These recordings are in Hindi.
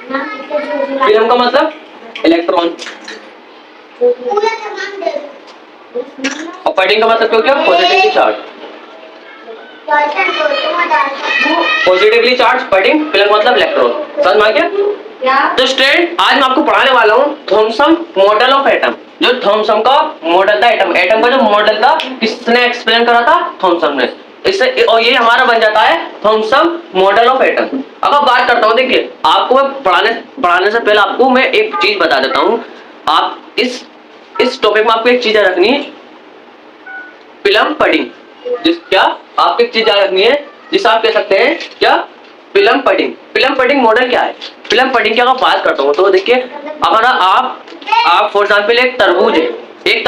फिल्म का मतलब इलेक्ट्रॉन, और पॉइंटिंग का मतलब क्या? Positively charge. Positively charge pointing, plum मतलब इलेक्ट्रॉन। समझ में आ गया? तो स्टूडेंट आज मैं आपको पढ़ाने वाला हूँ थॉमसन मॉडल ऑफ एटम। जो थॉमसन का मॉडल था एटम, एटम का जो मॉडल था किसने एक्सप्लेन करा था? थॉमसन ने। इससे और ये हमारा बन जाता है थॉमसन मॉडल ऑफ एटम। अब मैं बात करता हूँ, देखिए आपको मैं पढ़ाने से पहले आपको मैं एक चीज बता देता हूँ। आप इस टॉपिक में आपको एक चीज रखनी है, फिल्म पडिंग। जिस क्या आपको एक चीज रखनी है जिसे आप कह सकते हैं क्या? Film pudding. Film pudding model क्या है? फिल्म पडिंग की अगर बात करता हूँ तो देखिए, अगर आप फॉर एग्जाम्पल एक तरबूज है, एक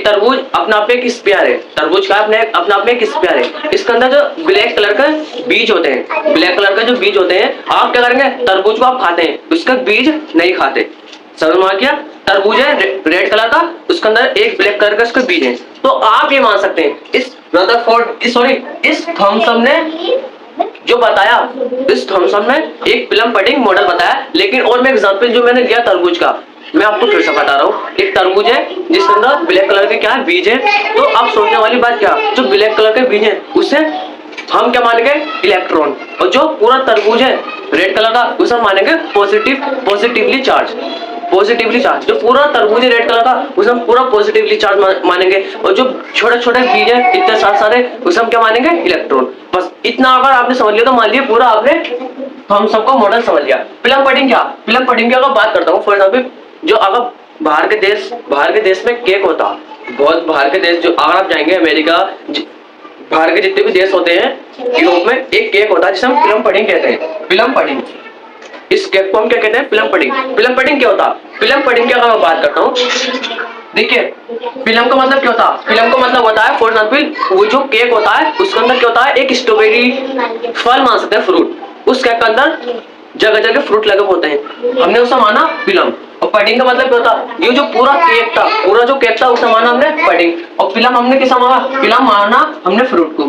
तरबूज अपने आप में एक स्पेयर है। तरबूज का अपने आप में एक स्पेयर है। इसके अंदर जो ब्लैक कलर का बीज होते हैं, ब्लैक कलर का जो बीज होते हैं, आप क्या करेंगे? तरबूज को आप खाते हैं, उसका बीज नहीं खाते। समझ में आ गया? तरबूज है रेड कलर का, उसके अंदर एक ब्लैक कलर का उसका बीज है। तो आप ये मान सकते हैं इस थॉमसन ने जो बताया, इस थॉमसन ने एक फिल्म पडिंग मॉडल बताया। लेकिन और मैं एग्जांपल जो मैंने दिया तरबूज का, मैं आपको फिर से बता रहा हूँ। एक तरबूज है जिसके अंदर ब्लैक कलर के क्या है? बीज है। तो अब सोचने वाली बात क्या, जो ब्लैक कलर के बीज है उससे हम क्या मानेंगे? इलेक्ट्रॉन। और जो पूरा तरबूज है रेड कलर का, उसे हम मानेंगे पॉजिटिवली चार्ज। पॉजिटिवली चार्ज जो पूरा तरबूज है रेड कलर का, उसे हम पूरा पॉजिटिवली चार्ज मानेंगे। और जो छोटे छोटे बीज है इतने सारे, उसे हम क्या मानेंगे? इलेक्ट्रॉन। बस इतना अगर आपने समझ लिया तो मान लिया पूरा आपने हम सबको मॉडल समझ लिया। फिल्म पडिंग क्या? फिल्म पडिंग की अगर बात करता हूँ, फॉर एग्जाम्पल जो अगर बाहर के देश में केक होता, बहुत बाहर के देश, जो अगर आप जाएंगे अमेरिका, बाहर के जितने भी देश होते हैं यूरोप में, एक केक होता है जिसे हम फिल्म पडिंग कहते हैं। फिल्म पडिंग, इस केक को हम क्या कहते हैं? Film pudding. फिल्म पडिंग क्या होता? फिल्म पडिंग की अगर मैं बात करता हूँ, देखिए फिल्म का मतलब क्या होता? फिल्म का मतलब होता है फॉर एग्जाम्पल वो जो केक होता है उसके अंदर क्या होता है? एक स्ट्रॉबेरी फल मान सकते हैं, फ्रूट। उस केक के अंदर जगह जगह फ्रूट लगे होते हैं, हमने उसे माना फिल्म। और पडिंग का मतलब क्या होता? ये जो पूरा केक था, पूरा जो केक था उसे माना हमने पडिंग। और फिल्म हमने किसा माना? फिल्म माना हमने फ्रूट को।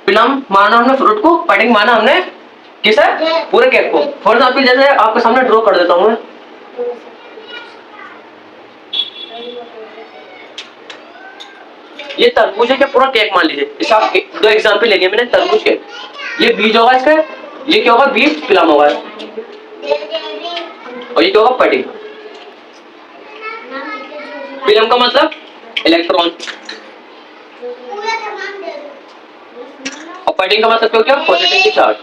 फिल्म माना हमने फ्रूट को, पडिंग माना हमने किसे? पूरे केक को। फॉर एग्जाम्पल जैसे आपके सामने ड्रॉ कर देता हूँ मैं, ये तरबूज है क्या? पूरा केक मान लीजिए। इस आप दो एग्जांपल ले लिए मैंने तरबूज के। ये बीज होगा इसका, ये क्या होगा? बीज। फिल्म होगा, और ये क्या होगा? पडिंग। फिल्म का मतलब इलेक्ट्रॉन, और पडिंग का मतलब क्या? Positively charge.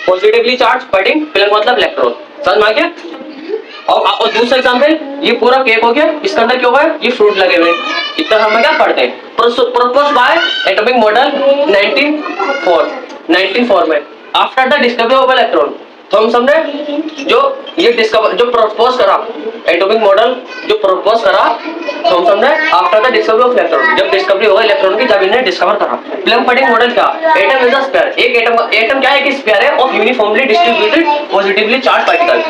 Positively charge pudding, film मतलब इलेक्ट्रॉन। समझ में आ गया? और दूसरा एग्जांपल, ये पूरा केक हो गया, इसके अंदर क्या होगा? ये फ्रूट लगे हुए। इतना हम क्या पढ़ते हैं? प्रपोज बाय एटॉमिक मॉडल 1904 में, after the discovery of electron. Thomson ने जो प्रपोज करा एटॉमिक मॉडल, जो प्रपोज करा थॉमसन ने after the discovery of electron, जब डिस्कवरी होगा इलेक्ट्रॉन की, जब इन्हें डिस्कवर करा। फिल्म पडिंग मॉडल क्या? Atom is a sphere. एक एटम क्या है? एक स्फीयर है of uniformly distributed positively charge particle.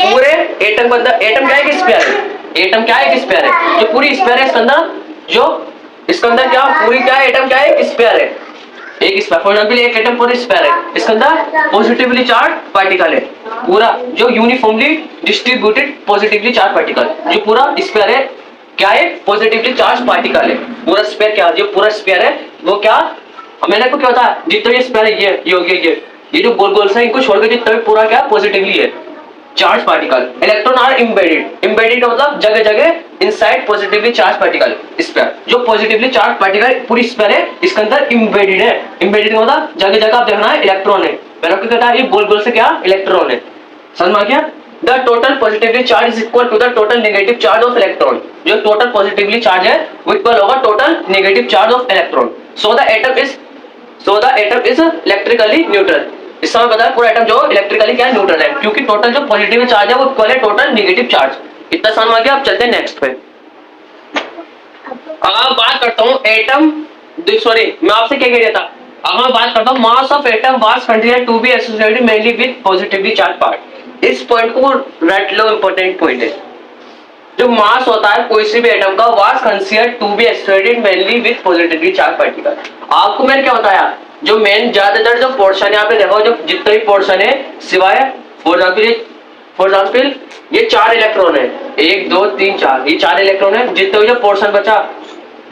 पूरे एटम के अंदर, एटम क्या है? एक स्फीयर है। एटम क्या है? एक स्फीयर है। जो पूरी स्फीयर है इसके अंदर, जो इसके अंदर क्या पूरी क्या है? एटम क्या है? एक स्फीयर है। एक स्फीयर, फॉर एग्जांपल एक एटम पूरी स्फीयर है, इसके अंदर पॉजिटिवली चार्ज पार्टिकल है पूरा, जो uniformly distributed positively charge particle. जो पूरा स्फीयर है क्या है? पॉजिटिवली चार्ज पार्टिकल है पूरा स्फीयर। क्या जो पूरा स्फीयर है वो क्या? मैंने आपको क्या होता है? जितने ये स्फीयर है, ये हो गया, ये जो गोल गोल सा, इनको छोड़ के जितना भी पूरा क्या पॉजिटिवली है charge particle. Electron are embedded का मतलब जगह जगह inside positively charge particle. Sphere जो पॉजिटिवली चार्ज पार्टिकल पूरी स्फीयर है, इसके अंदर इम्बेडेड है। इम्बेडेड का मतलब जगह जगह आप देखना है इलेक्ट्रॉन है। मैंने आपको कहता है ये गोल गोल से क्या? इलेक्ट्रॉन है। समझ में आ गया? The total positively charge is equal to the total negative charge of electron. जो टोटल पॉजिटिवली चार्ज है वो इक्वल होगा total negative charge of electron. So the atom is electrically neutral. इस समय बताया पूरा एटम जो इलेक्ट्रिकली क्या है? न्यूट्रल है, क्योंकि टोटल जो पॉजिटिव चार्ज है वो इक्वल है टोटल नेगेटिव चार्ज। इतना समझ में आ गया? अब चलते हैं नेक्स्ट पे। अगर बात करता हूँ एटम, सॉरी मैं आपसे क्या कह रहा था? अगर मैं बात करता हूँ mass of atom was considered to be associated mainly with positively charge part. इस पॉइंट को रट लो, इंपॉर्टेंट पॉइंट है। जो मास होता है कोई सी भी एटम का was considered to be associated mainly with positively charge particle. आपको मैंने क्या बताया? जो मेन ज्यादातर जो पोर्शन है आपने देखा, जो जितना भी पोर्शन है सिवाय फॉर एग्जाम्पल ये 4 इलेक्ट्रॉन है, 1 2 3 4, ये 4 इलेक्ट्रॉन है। जितना भी जो पोर्शन बचा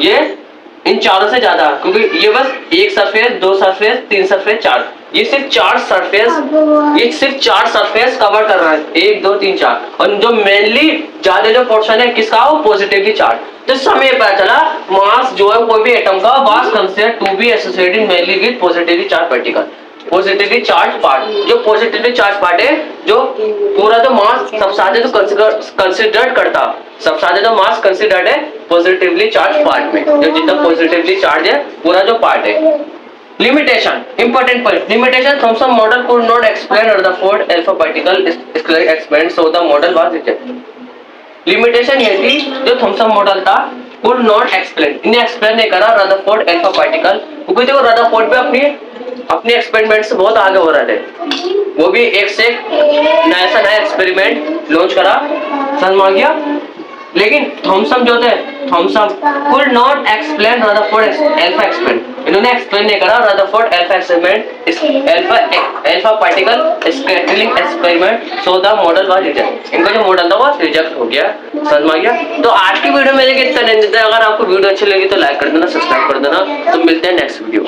ये इन चारों से ज्यादा, क्योंकि ये बस 1 सरफेस 2 सरफेस 3 सरफेस 4, ये सिर्फ 4 सरफेस, ये सिर्फ 4 सरफेस कवर कर रहा है, 1 2 3 4। और जो मेनली ज्यादा जो पोर्शन है किसका, वो पॉजिटिवली चार्ज। तो समय पता चला मास जो है कोई भी एटम का was consider to be associated mainly with positively charge particle. Positively charge part, जो पॉजिटिवली चार्ज पार्ट है, जो पूरा जो मास सबसे ज्यादा जो कंसिडर्ड करता, सबसे ज्यादा जो मास कंसिडर्ड है पॉजिटिवली चार्ज पार्ट में, जो जितना पॉजिटिवली चार्ज है पूरा जो पार्ट है। Limitation, important point, limitation, Thompson model could not explain Rutherford alpha particle experiment, so the model was rejected. Limitation ये थी जो थॉमसन मॉडल था कुड नॉट एक्सप्लेन, इन्हें एक्सप्लेन नहीं करा रदरफोर्ड अल्फा पार्टिकल, क्योंकि देखो रदरफोर्ड पे अपनी एक्सपेरिमेंट से बहुत आगे हो रहे थे, वो भी एक से नया एक्सपेरिमेंट लॉन्च करा, समझ आ गया। लेकिन थॉमसन जो थे, Thomson could not explain Rutherford alpha experiment, इन्होंने एक्सप्लेन नहीं करा Rutherford alpha experiment, alpha particle scattering experiment, so the model was reject, इनका जो मॉडल था वो रिजेक्ट हो गया, समझ में आ गया। तो आज की वीडियो में इतना नहीं देता है। अगर आपको वीडियो अच्छी लगी तो लाइक कर देना, सब्सक्राइब कर देना। तो मिलते हैं नेक्स्ट वीडियो।